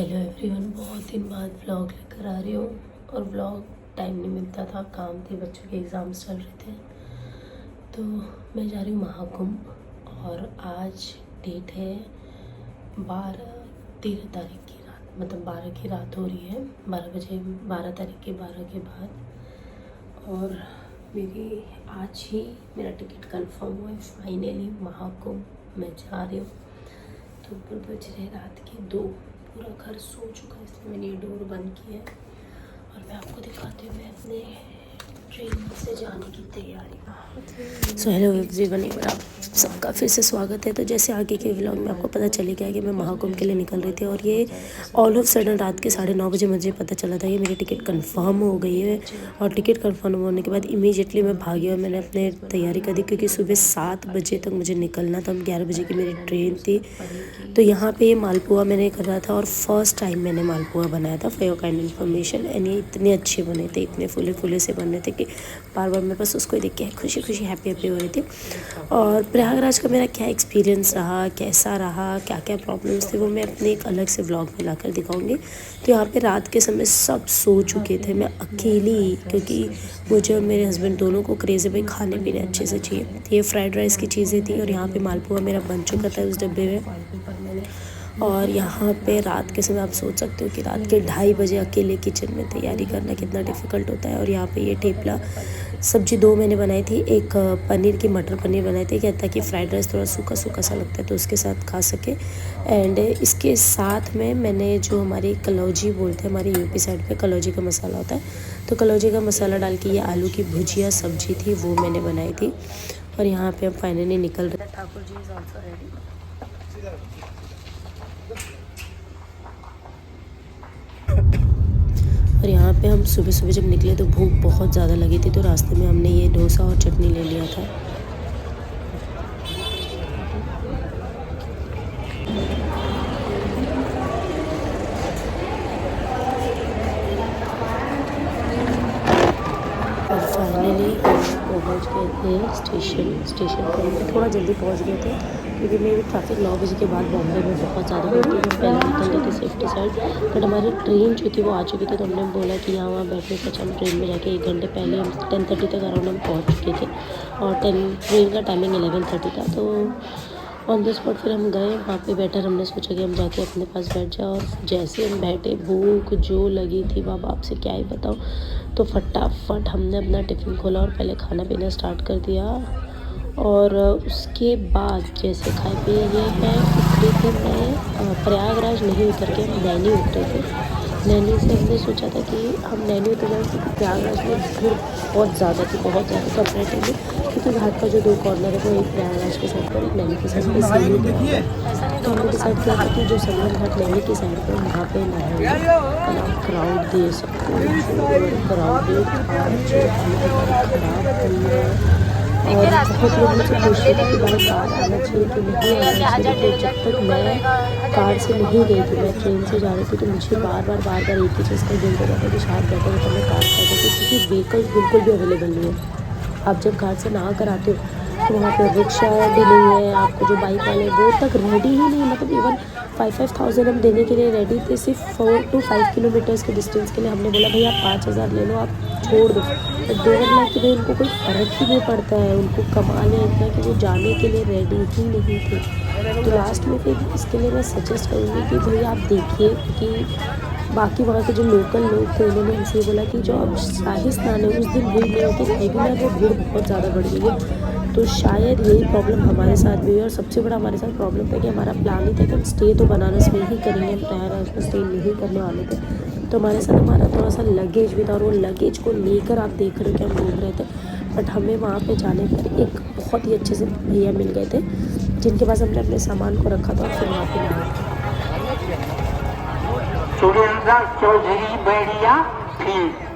Hello everyone, बहुत दिन बाद व्लॉग लेकर आ रही हूँ और व्लॉग टाइम नहीं मिलता था, काम थे, बच्चों के एग्ज़ाम्स चल रहे थे। तो मैं जा रही हूँ महाकुंभ और आज डेट है 13 तारीख की रात, मतलब 12 की रात हो रही है, 12 बजे, 12 तारीख के 12 के बाद। और मेरी आज ही मेरा टिकट कंफर्म हुआ है फाइनली, महाकुंभ मैं जा रही हूँ। तो ऊपर बज रहे रात के 2, पूरा घर सो चुका है, इसलिए मैंने ये डोर बंद किया है। और मैं आपको दिखाती हूँ मैं अपने ट्रेन से जाने की तैयारी। सो हेलो एवरीवन, एक बार आप सबका फिर से स्वागत है। तो जैसे आगे के व्लॉग में आपको पता चली गया कि मैं महाकुंभ के लिए निकल रही थी और ये ऑल ऑफ सडन रात के 9:30 बजे मुझे पता चला था कि मेरी टिकट कंफर्म हो गई है। और टिकट कंफर्म होने के बाद इमीडिएटली मैं भागी और मैंने अपने तैयारी कर दी, क्योंकि सुबह 7 बजे तक मुझे निकलना था, 11 बजे की मेरी ट्रेन थी। तो यहाँ पे ये मालपुआ मैंने करा था और फर्स्ट टाइम मैंने मालपुआ बनाया था, for your kind information. And ये इतने अच्छे बने थे, इतने फूले फूले से बने थे कि बार बार मैं बस उसको देख के खुशी खुशी हैप्पी हो रही थी। और प्रयागराज का मेरा क्या एक्सपीरियंस रहा, कैसा रहा, क्या क्या प्रॉब्लम्स थे, वो मैं अपने एक अलग से व्लॉग में लाकर दिखाऊंगी। तो यहाँ पे रात के समय सब सो चुके थे, मैं अकेली, क्योंकि मुझे और मेरे हस्बैंड दोनों को क्रेज़ है भाई खाने पीने अच्छे से चाहिए। ये फ्राइड राइस की चीज़ें थी और यहाँ पे मालपुआ मेरा बन चुका था उस डब्बे में। और यहाँ पे रात के समय आप सोच सकते हो कि रात के 2:30 बजे अकेले किचन में तैयारी करना कितना डिफ़िकल्ट होता है। और यहाँ पे ये ठेपला सब्जी 2 मैंने बनाई थी, एक पनीर की मटर पनीर बनाई थी, क्या ताकि फ्राइड राइस थोड़ा सूखा सूखा सा लगता है तो उसके साथ खा सके। एंड इसके साथ में मैंने जो हमारी कलौजी बोलते हैं, हमारी यूपी साइड पे कलौजी का मसाला होता है, तो कलौजी का मसाला डाल के ये आलू की भुजिया सब्जी थी, वो मैंने बनाई थी। और यहाँ पे हम फाइनली निकल रहे हैं। Thakur ji is also ready. और यहाँ पे हम सुबह सुबह जब निकले तो भूख बहुत ज़्यादा लगी थी, तो रास्ते में हमने ये डोसा और चटनी ले लिया था। और फाइनली हम पहुँच गए थे स्टेशन पर। हम थोड़ा जल्दी पहुँच गए थे क्योंकि मेरी ट्रैफिक 9 बजे के बाद बॉम्बे में बहुत ज़्यादा होती है, तो पहले निकल गए थे सेफ्टी साइड। बट हमारी ट्रेन जो थी वो आ चुकी थी, तो हमने बोला कि यहाँ वहाँ बैठने से अच्छा हम ट्रेन में जाके 1 घंटे पहले, हम 10:30 तक अराउंड हम पहुँच चुके थे और ट्रेन का टाइमिंग 11:30 था। तो ऑन द स्पॉट फिर हम गए वहाँ पे बैठे, हमने सोचा कि हम जाके अपने पास बैठ जाए। और जैसे हम बैठे, भूख जो लगी थी बाबा आपसे क्या ही बताऊँ। तो फटाफट हमने अपना टिफ़िन खोला और पहले खाना पीना स्टार्ट कर दिया। और उसके बाद जैसे खाए पिए ये है, उतरे थे मैं प्रयागराज नहीं उतर के हम नैनी उतरे थे। नैनी से हमने सोचा था कि हम नैनी उतर जाएँ, क्योंकि प्रयागराज में भीड़ बहुत ज़्यादा थी, बहुत ज़्यादा कंपेरेटिवली, क्योंकि घाट का जो 2 कॉर्नर है वो एक प्रयागराज के साइड पर, एक नैनी के साइड पर सीधी गया। तो हमने डिसाइड किया था कि जो संगम घाट नैनी की साइड पर वहाँ पे नहाएंगे। और आप क्राउड दे सकते हो, क्राउडेड था जो खराब हुई है। और बहुत लोग मुझसे पूछ रहे थे कि भाई कार आना चाहिए कि नहीं आना चाहिए। तो जब तक मैं कार से नहीं गई थी, मैं ट्रेन से जा रही थी, तो मुझे बार बार एक ही चीज़ का गिल्ट हो रहा था कि शायद बेटर होता मैं कार से आ जाती, क्योंकि व्हीकल्स बिल्कुल भी अवेलेबल नहीं है। आप जब घाट से नहा कर आते हो तो वहाँ पे रिक्शा भी नहीं है, आपको जो बाइक वाले वो तक रेडी ही नहीं, मतलब इवन 5,000 हम देने के लिए रेडी थे सिर्फ 4 to 5 किलोमीटर्स के डिस्टेंस के लिए। हमने बोला भाई आप 5,000 ले लो, आप छोड़ दो। बट दे वर लाइक कि भाई उनको कोई फ़र्क ही नहीं पड़ता है, उनको कमा लें इतना कि वो जाने के लिए रेडी ही नहीं थे। तो लास्ट में फिर इसके लिए मैं सजेस्ट करूँगी कि भाई आप देखिए, क्योंकि बाकी वहाँ के जो लोकल लोग थे उन्होंने हमसे ये बोला कि जो अब शाही स्नान है उस दिन भीड़ नहीं होती, रेगुलर वो भीड़ बहुत ज़्यादा बढ़ गई है। तो शायद यही प्रॉब्लम हमारे साथ भी हुई। और सबसे बड़ा हमारे साथ प्रॉब्लम था कि हमारा प्लान ही था कि हम स्टे तो बनारस में ही करेंगे, हम प्रयागराज में स्टे नहीं करने वाले थे। तो हमारे साथ हमारा थोड़ा सा लगेज भी था, और वो लगेज को लेकर आप देख रहे हो कि हम घूम रहे थे। बट हमें वहाँ पे जाने पर एक बहुत ही अच्छे से भैया मिल गए थे, जिनके पास हमने अपने सामान को रखा था और फिर वहाँ पर गए थे। सुरेंद्र चौधरी बैरिया फील्ड।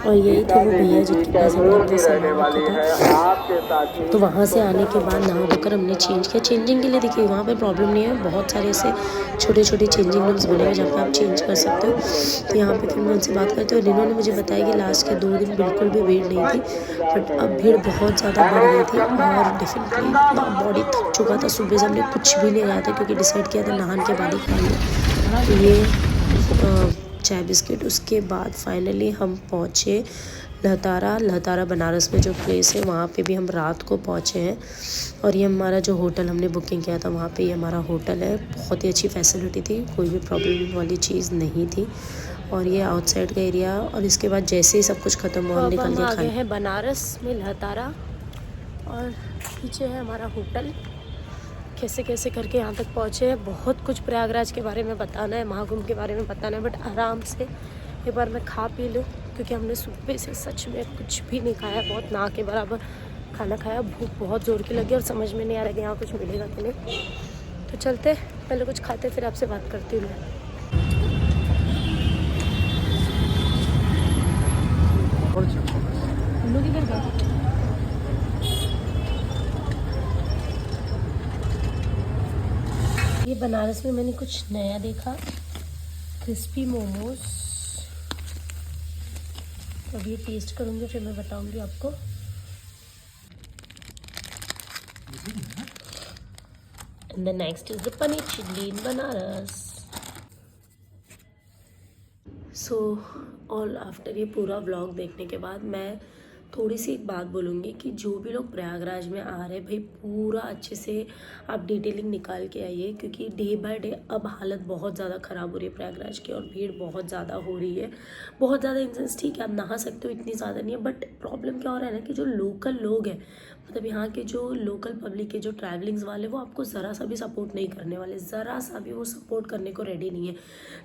और यही थे वो भैया जिनके पास हमने अपना सामान रखा था। तो वहाँ से आने के बाद नहा धोकर हमने चेंज किया। चेंजिंग के लिए देखिए वहाँ पे प्रॉब्लम नहीं है, बहुत सारे ऐसे छोटे छोटे चेंजिंग रूम्स बने हुए जहाँ पे आप चेंज कर सकते हो। तो यहाँ पे फिर मैं उनसे बात करती हूँ और इन्होंने मुझे बताया कि लास्ट के 2 दिन बिल्कुल भी भीड़ नहीं थी, बट अब भीड़ बहुत ज़्यादा बढ़ गई थी और डेफिनेटली बॉडी थक चुका था। सुबह से हमने कुछ भी नहीं खाया था क्योंकि डिसाइड किया था नहान के बाद ही खाएंगे। तो ये चाय बिस्किट। उसके बाद फाइनली हम पहुँचे लहतारा बनारस में जो प्लेस है वहाँ पे भी हम रात को पहुँचे हैं। और ये हमारा जो होटल हमने बुकिंग किया था वहाँ पे ये हमारा होटल है। बहुत ही अच्छी फैसिलिटी थी, कोई भी प्रॉब्लम वाली चीज़ नहीं थी। और ये आउटसाइड का एरिया। और इसके बाद जैसे ही सब कुछ ख़त्म हुआ हम निकल के खाए हैं बनारस में लहतारा, और पीछे है हमारा होटल। कैसे कैसे करके यहाँ तक पहुँचे हैं। बहुत कुछ प्रयागराज के बारे में बताना है, महाकुंभ के बारे में बताना है, बट आराम से एक बार मैं खा पी लूँ क्योंकि हमने सुबह से सच में कुछ भी नहीं खाया। बहुत ना के बराबर खाना खाया। भूख बहुत ज़ोर की लगी और समझ में नहीं आ रहा कि यहाँ कुछ मिलेगा कि नहीं। तो चलते पहले कुछ खाते फिर आपसे बात करती हूँ मैं। ये बनारस में मैंने कुछ नया देखा, क्रिस्पी मोमोज। अब ये टेस्ट करूँगी फिर मैं बताऊँगी आपको। And the next is the paneer chilli in Banaras. So all after ये पूरा व्लॉग देखने के बाद मैं थोड़ी सी एक बात बोलूँगी कि जो भी लोग प्रयागराज में आ रहे हैं भाई पूरा अच्छे से आप डिटेलिंग निकाल के आइए, क्योंकि डे बाय डे अब हालत बहुत ज़्यादा ख़राब हो रही है प्रयागराज की और भीड़ बहुत ज़्यादा हो रही है। बहुत ज़्यादा इंसेंस ठीक है आप नहा सकते हो, इतनी ज़्यादा नहीं है, बट प्रॉब्लम क्या हो रहा है ना कि जो लोकल लोग हैं, मतलब यहाँ के जो लोकल पब्लिक के जो ट्रैवलिंग्स वाले, वो आपको ज़रा सा भी सपोर्ट नहीं करने वाले, ज़रा सा भी वो सपोर्ट करने को रेडी नहीं है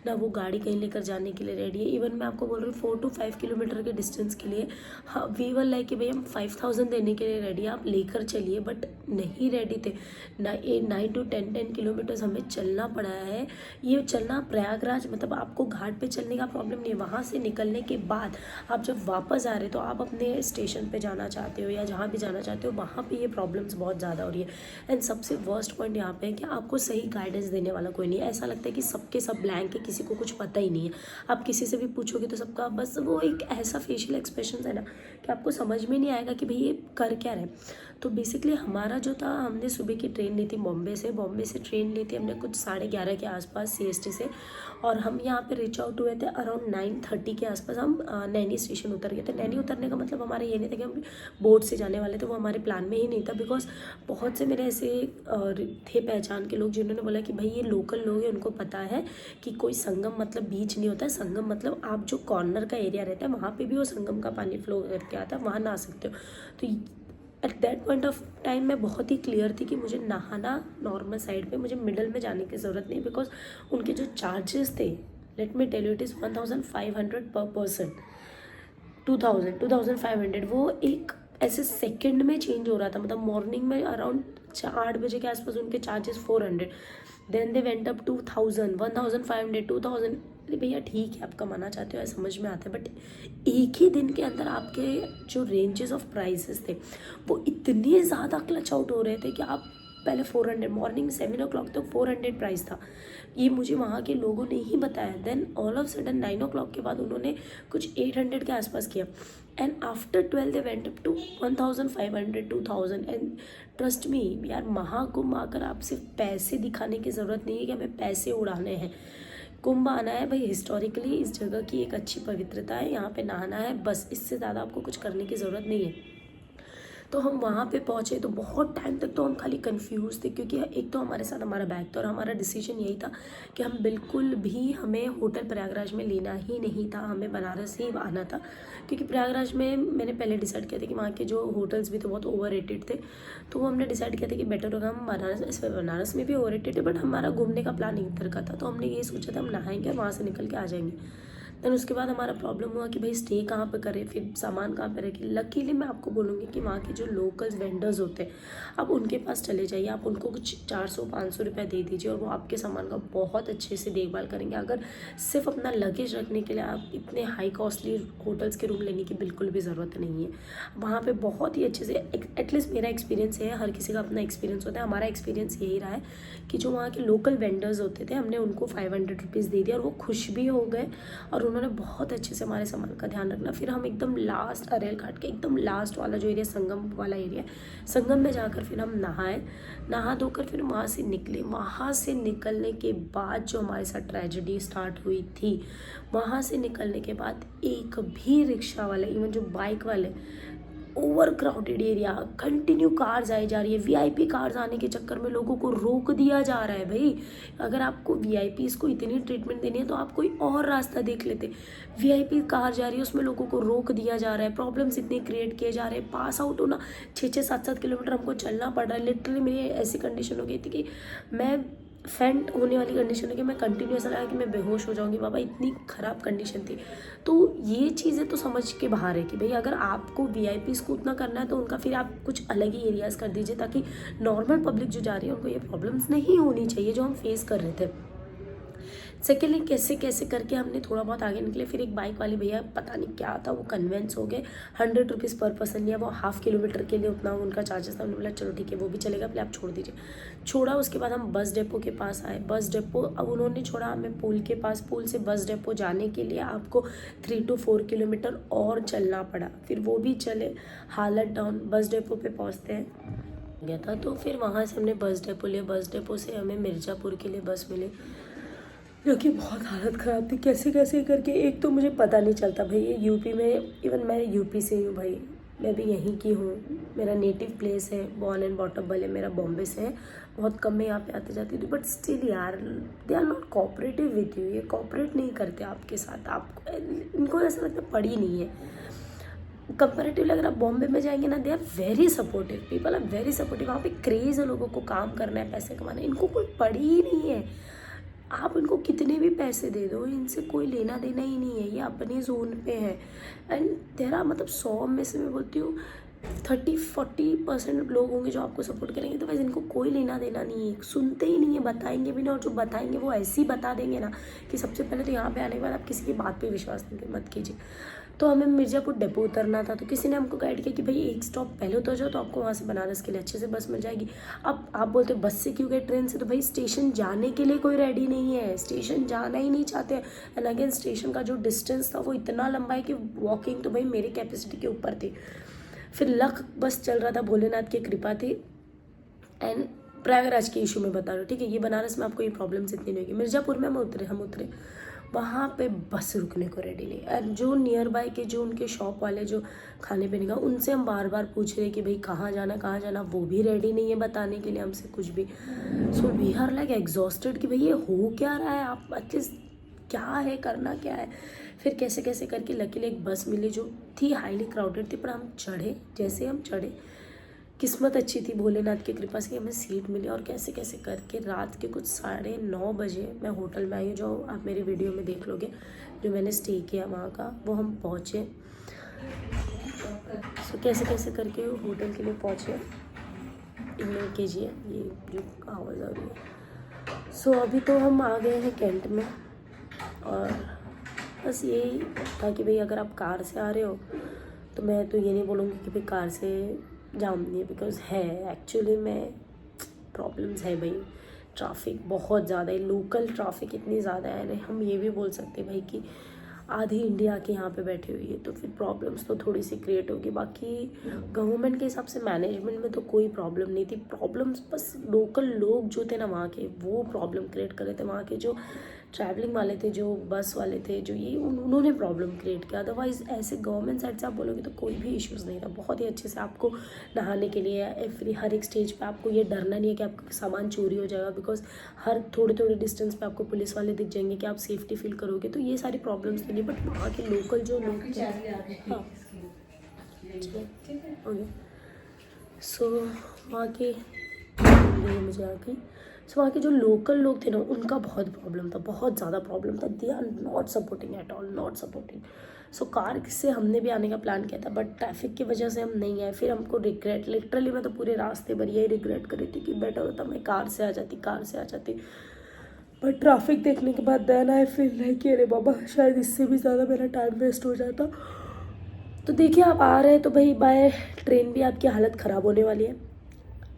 ना। वो गाड़ी कहीं लेकर जाने के लिए रेडी है। इवन मैं आपको बोल रही हूँ 4 to 5 किलोमीटर के डिस्टेंस के लिए हाँ वी वर लाइक कि भाई हम 5000 देने के लिए रेडी है, आप लेकर चलिए, बट नहीं रेडी थे ना। 9 to 10 किलोमीटर्स हमें चलना पड़ा है। ये चलना प्रयागराज मतलब आपको घाट पे चलने का प्रॉब्लम नहीं है, वहाँ से निकलने के बाद आप जब वापस आ रहे हो तो आप अपने स्टेशन पे जाना चाहते हो या जहाँ भी जाना चाहते हो वहाँ पे ये प्रॉब्लम्स बहुत ज़्यादा हो रही है। एंड सबसे वर्स्ट पॉइंट यहाँ पे है कि आपको सही गाइडेंस देने वाला कोई नहीं है। ऐसा लगता है कि सबके सब ब्लैंक है, किसी को कुछ पता ही नहीं है। आप किसी से भी पूछोगे तो सबका बस वो एक ऐसा फेशियल एक्सप्रेशन है ना कि आपको समझ में नहीं आएगा कि भाई ये कर क्या रहे। तो बेसिकली हमारा जो था, हमने सुबह की ट्रेन ली थी बॉम्बे से ट्रेन ली थी हमने कुछ 11:30 के आसपास CST से, और हम यहाँ पे रीच आउट हुए थे अराउंड 9:30 के आसपास। हम नैनी स्टेशन उतर गए थे। नैनी उतरने का मतलब हमारा ये नहीं था कि हम बोट से जाने वाले थे, वो हमारे प्लान में ही नहीं था। बिकॉज बहुत से मेरे ऐसे थे पहचान के लोग जिन्होंने बोला कि भाई ये लोकल लोग हैं, उनको पता है कि कोई संगम मतलब बीच नहीं होता है। संगम मतलब आप जो कॉर्नर का एरिया रहता है वहाँ पे भी वो संगम का पानी फ्लो करके आता है, वहाँ नहा सकते हो। तो at that point of time मैं बहुत ही क्लियर थी कि मुझे नहाना नॉर्मल साइड पे, मुझे मिडल में जाने की ज़रूरत नहीं। बिकॉज उनके जो चार्जेस थे, let me tell you, it is 1500 per person, 2500 वो एक ऐसे सेकंड में चेंज हो रहा था। मतलब मॉर्निंग में अराउंड 8 बजे के आसपास उनके charges 400, then they went up 2000, 1500, 2000। भैया ठीक है आप कमाना चाहते हो, समझ में आता है, बट एक ही दिन के अंदर आपके जो रेंजेस ऑफ प्राइसेस थे वो इतने ज़्यादा क्लच आउट हो रहे थे कि आप पहले 400, मॉर्निंग 7 o'clock तक 400 प्राइस था। ये मुझे वहाँ के लोगों ने ही बताया। Then all of sudden 9 o'clock के बाद उन्होंने कुछ 800 के आसपास किया, and after 12 they went up to 1500, 2000। And trust me यार, महाकुंभ आकर आप सिर्फ पैसे दिखाने की ज़रूरत नहीं है कि हमें पैसे उड़ाने हैं। कुंभ आना है भाई, हिस्टोरिकली इस जगह की एक अच्छी पवित्रता है, यहाँ पे नहाना है, बस इससे ज़्यादा आपको कुछ करने की ज़रूरत नहीं है। तो हम वहाँ पे पहुँचे तो बहुत टाइम तक तो हम खाली कंफ्यूज थे, क्योंकि एक तो हमारे साथ हमारा बैग था और हमारा डिसीजन यही था कि हम बिल्कुल भी हमें होटल प्रयागराज में लेना ही नहीं था, हमें बनारस ही आना था। क्योंकि प्रयागराज में मैंने पहले डिसाइड किया था कि वहाँ के जो होटल्स भी थे बहुत ओवर रेटेड थे, तो हमने डिसाइड किया था कि बेटर होगा हम बनारस में भी ओवर रेटेड है, बट हमारा घूमने का प्लान इधर का था। तो हमने ये सोचा था हम नहाएंगे और वहाँ से निकल के आ जाएंगे। देन उसके बाद हमारा प्रॉब्लम हुआ कि भाई स्टे कहाँ पे करें, फिर सामान कहाँ पे रखें। लकीली मैं आपको बोलूँगी कि वहाँ के जो लोकल्स वेंडर्स होते हैं आप उनके पास चले जाइए, आप उनको कुछ 400-500 रुपये दे दीजिए और वो आपके सामान का बहुत अच्छे से देखभाल करेंगे। अगर सिर्फ अपना लगेज रखने के लिए आप इतने हाई कॉस्टली होटल्स के रूम लेने की बिल्कुल भी ज़रूरत नहीं है। वहाँ पे बहुत ही अच्छे से, एटलीस्ट मेरा एक्सपीरियंस है, हर किसी का अपना एक्सपीरियंस होता है, हमारा एक्सपीरियंस यही रहा है कि जो वहाँ के लोकल वेंडर्स होते थे हमने उनको 500 रुपीज़ दे दिया और वो खुश भी हो गए और उन्होंने बहुत अच्छे से हमारे सामान का ध्यान रखना। फिर हम एकदम लास्ट अरेल घाट के एकदम लास्ट वाला जो एरिया संगम वाला एरिया, संगम में जाकर फिर हम नहा धोकर फिर वहाँ से निकले। वहाँ से निकलने के बाद जो हमारे साथ ट्रेजेडी स्टार्ट हुई थी, वहाँ से निकलने के बाद एक भी रिक्शा वाला, इवन जो बाइक वाले, over crowded area, continue cars आई जा रही है। वीआईपी कार्स आने के चक्कर में लोगों को रोक दिया जा रहा है। भाई अगर आपको वीआईपीज़ को इतनी ट्रीटमेंट देनी है तो आप कोई और रास्ता देख लेते। वीआईपी कार जा रही है, उसमें लोगों को रोक दिया जा रहा है, प्रॉब्लम्स इतने क्रिएट किए जा रहे हैं। पास आउट होना 6-7 किलोमीटर हमको चलना पड़ रहा है। लिटरली मेरी ऐसी कंडीशन हो गई थी कि मैं फेंट होने वाली कंडीशन है कि मैं कंटिन्यू ऐसा लगा कि मैं बेहोश हो जाऊंगी। बाबा इतनी ख़राब कंडीशन थी। तो ये चीज़ें तो समझ के बाहर है कि भाई अगर आपको वीआईपीज़ को उतना करना है तो उनका फिर आप कुछ अलग ही एरियाज़ कर दीजिए ताकि नॉर्मल पब्लिक जो जा रही है उनको ये प्रॉब्लम्स नहीं होनी चाहिए जो हम फेस कर रहे थे। सेकेंडली कैसे कैसे करके हमने थोड़ा बहुत आगे निकले। फिर एक बाइक वाले भैया, पता नहीं क्या था, वो कन्वेंस हो गए, 100 रुपीज़ पर पर्सन लिया। वो हाफ किलोमीटर के लिए उतना उनका चार्जेस था। उन्होंने बोला चलो ठीक है वो भी चलेगा, पहले आप छोड़ दीजिए। छोड़ा, उसके बाद हम बस डिपो के पास आए। बस डिपो अब उन्होंने छोड़ा हमें पुल के पास। पुल से बस डिपो जाने के लिए आपको 3 to 4 किलोमीटर और चलना पड़ा। फिर वो भी चले, हालत डाउन। बस डिपो पे पहुँचते हैं गया था तो फिर वहाँ से हमने बस डिपो लिया। बस डिपो से हमें मिर्ज़ापुर के लिए बस मिली, जो कि बहुत हालत ख़राब थी। कैसे कैसे करके, एक तो मुझे पता नहीं चलता भाई ये यूपी में, इवन मैं यूपी से हूँ भाई, मैं भी यहीं की हूँ, मेरा नेटिव प्लेस है, बॉर्न एंड बॉटम भले मेरा बॉम्बे से है, बहुत कम मैं यहाँ पे आते जाती थी, बट स्टिल यार they are not cooperative with you. ये कोऑपरेट नहीं करते आपके साथ, आपको इनको ऐसा लगता पड़ी नहीं है। कंपेरेटिवली अगर आप बॉम्बे में जाएंगे ना, they are very supportive, people are very supportive. वहाँ पे क्रेज़ है लोगों को, काम करना है, पैसे कमाना है, इनको कोई पड़ी ही नहीं है। आप इनको कितने भी पैसे दे दो, इनसे कोई लेना देना ही नहीं है, ये अपने जोन पे है। एंड तेरा मतलब 100 में से मैं बोलती हूँ 30-40% लोग होंगे जो आपको सपोर्ट करेंगे। तो वैसे इनको कोई लेना देना नहीं है, सुनते ही नहीं है, बताएंगे भी ना, और जो बताएंगे वो ऐसे ही बता देंगे ना कि सबसे पहले तो यहाँ पे आने के बाद आप किसी की बात पे विश्वास मत कीजिए। तो हमें मिर्ज़ापुर डिपो उतरना था, तो किसी ने हमको गाइड किया कि भाई एक स्टॉप पहले उतर जाओ तो आपको वहाँ से बनारस के लिए अच्छे से बस मिल जाएगी। अब आप बोलते हो बस से क्यों गए, ट्रेन से? तो भाई स्टेशन जाने के लिए कोई रेडी नहीं है, स्टेशन जाना ही नहीं चाहते। एंड अगेन स्टेशन का जो डिस्टेंस था वो इतना लंबा है कि वॉकिंग तो भाई मेरी कैपेसिटी के ऊपर थी। फिर लक बस चल रहा था, भोलेनाथ की कृपा थी। एंड प्रयागराज के इशू में बता रहा हूँ, ठीक है, ये बनारस में आपको ये प्रॉब्लम्स इतनी नहीं होगी। मिर्ज़ापुर में हम उतरे वहाँ पे बस रुकने को रेडी नहीं। और जो नियर बाय के जो उनके शॉप वाले जो खाने पीने का, उनसे हम बार बार पूछ रहे कि भाई कहाँ जाना, वो भी रेडी नहीं है बताने के लिए हमसे कुछ भी। So we are like exhausted कि भाई ये हो क्या रहा है, आप एटलीस्ट क्या है, करना क्या है। फिर कैसे कैसे करके लकीली एक बस मिली जो थी हाईली क्राउडेड थी, पर हम चढ़े। जैसे हम चढ़े, किस्मत अच्छी थी भोलेनाथ की कृपा से हमें सीट मिली। और कैसे कैसे करके रात के कुछ 9:30 बजे मैं होटल में आई, जो आप मेरी वीडियो में देख लोगे, जो मैंने स्टे किया वहाँ का, वो हम पहुँचे। सो कैसे कैसे करके होटल के लिए पहुँचे। इग्नोर कीजिए ये जो आवाज़ आ रही है। सो अभी तो हम आ गए हैं कैंट में, और बस यही था कि भाई अगर आप कार से आ रहे हो तो मैं तो ये नहीं बोलूँगी कि भाई कार से जाम नहीं है, बिकॉज है एक्चुअली में प्रॉब्लम्स है भाई। ट्रैफिक बहुत ज़्यादा है, लोकल ट्रैफिक इतनी ज़्यादा है ना, हम ये भी बोल सकते हैं भाई कि आधी इंडिया के यहाँ पे बैठी हुई है, तो फिर प्रॉब्लम्स तो थोड़ी सी क्रिएट होगी। बाकी गवर्नमेंट के हिसाब से मैनेजमेंट में तो कोई प्रॉब्लम नहीं थी। प्रॉब्लम्स बस लोकल लोग जो थे ना वहाँ के, वो प्रॉब्लम क्रिएट कर रहे थे। वहाँ के जो ट्रैवलिंग वाले थे, जो बस वाले थे, जो ये उन्होंने प्रॉब्लम क्रिएट किया। अदरवाइज़ ऐसे गवर्नमेंट साइड से आप बोलोगे तो कोई भी इश्यूज़ नहीं था। बहुत ही अच्छे से आपको नहाने के लिए हर एक स्टेज पे आपको ये डरना नहीं है कि आपका सामान चोरी हो जाएगा, बिकॉज हर थोड़े डिस्टेंस पे आपको पुलिस वाले दिख जाएंगे कि आप सेफ्टी फील करोगे। तो ये सारी प्रॉब्लम्स तो नहीं, बट वहाँ के लोकल जो लोग थे, हाँ ओके, सो वहाँ के मुझे मुझे यहाँ की। सो वहाँ के जो लोकल लोग थे ना, उनका बहुत प्रॉब्लम था, बहुत ज़्यादा प्रॉब्लम था। They are not supporting at all, not supporting. So car से हमने भी आने का प्लान किया था, बट ट्रैफिक की वजह से हम नहीं आए। फिर हमको रिग्रेट, लिटरली मैं तो पूरे रास्ते भर यही रिग्रेट कर रही थी कि बेटर होता मैं कार से आ जाती। बट ट्रैफिक देखने के बाद देन आई फील लाइक अरे बाबा, शायद इससे भी ज़्यादा मेरा टाइम वेस्ट हो जाता। तो देखिए, आप आ रहे हैं तो भाई बाय ट्रेन भी आपकी हालत ख़राब होने वाली है।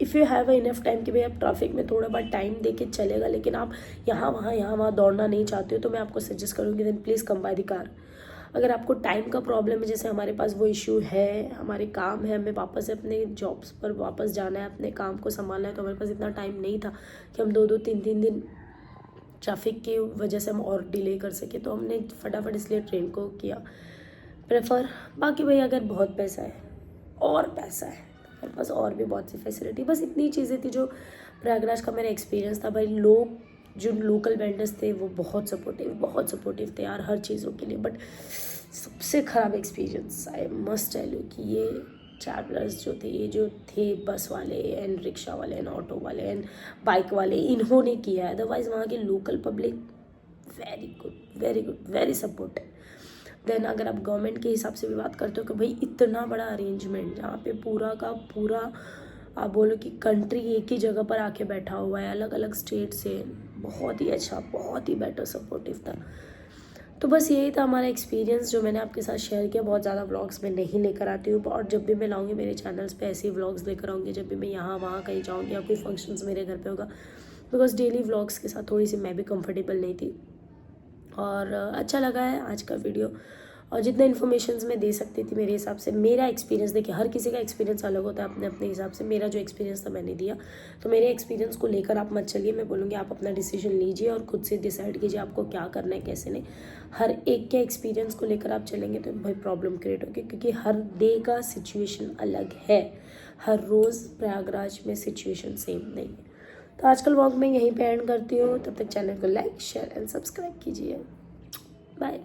If you have enough time कि भाई आप ट्रैफिक में थोड़ा बहुत टाइम दे के चलेगा, लेकिन आप यहाँ वहाँ दौड़ना नहीं चाहते हो, तो मैं आपको सजेस्ट करूँगी then please come by the car. अगर आपको टाइम का प्रॉब्लम है, जैसे हमारे पास वो इशू है, हमारे काम है, हमें वापस से अपने जॉब्स पर वापस जाना है, अपने काम को संभालना है, तो हमारे पास इतना टाइम नहीं था कि हम 2-2 3-3 दिन ट्रैफिक की वजह से हम और डिले कर सके। तो हमने फटाफट इसलिए ट्रेन को किया प्रेफर। बाकी भाई अगर बहुत पैसा है मेरे पास और भी बहुत सी फैसिलिटी, बस इतनी चीज़ें थी जो प्रयागराज का मेरा एक्सपीरियंस था। भाई लोग जो लोकल वेंडर्स थे वो बहुत सपोर्टिव थे यार हर चीज़ों के लिए। बट सबसे ख़राब experience I must tell you कि ये ट्रैवलर्स जो थे बस वाले एंड रिक्शा वाले एंड ऑटो वाले एंड बाइक वाले, इन्होंने किया है। अदरवाइज़ वहाँ के local public very good, very supportive. Then अगर आप गवर्नमेंट के हिसाब से भी बात करते हो कि भाई इतना बड़ा अरेंजमेंट जहाँ पे पूरा का पूरा आप बोलो कि कंट्री एक ही जगह पर आके बैठा हुआ है, अलग अलग स्टेट से, बहुत ही अच्छा, बहुत ही बेटर सपोर्टिव था। तो बस यही था हमारा एक्सपीरियंस जो मैंने आपके साथ शेयर किया। बहुत ज़्यादा व्लॉग्स मैं नहीं लेकर आती हूँ, और जब भी मैं लाऊंगी मेरे चैनल्स पे ऐसे ही व्लॉग्स लेकर आऊँगी जब भी मैं यहाँ वहाँ कहीं जाऊँगी या कोई फंक्शंस मेरे घर पे होगा, बिकॉज डेली व्लॉग्स के साथ थोड़ी सी मैं भी कंफर्टेबल नहीं थी। और अच्छा लगा है आज का वीडियो, और जितना इन्फॉर्मेशन मैं दे सकती थी मेरे हिसाब से, मेरा एक्सपीरियंस देखिए हर किसी का एक्सपीरियंस अलग होता है अपने अपने हिसाब से। मेरा जो एक्सपीरियंस था मैंने दिया, तो मेरे एक्सपीरियंस को लेकर आप मत चलिए। मैं बोलूँगी आप अपना डिसीजन लीजिए और खुद से डिसाइड कीजिए आपको क्या करना है कैसे नहीं। हर एक के एक्सपीरियंस को लेकर आप चलेंगे तो भाई प्रॉब्लम क्रिएट होगी, क्योंकि हर डे का सिचुएशन अलग है, हर रोज़ प्रयागराज में सिचुएशन सेम नहीं है। तो आजकल व्लॉग मैं यहीं पे एंड करती हूँ। तब तक चैनल को लाइक शेयर एंड सब्सक्राइब कीजिए। बाय।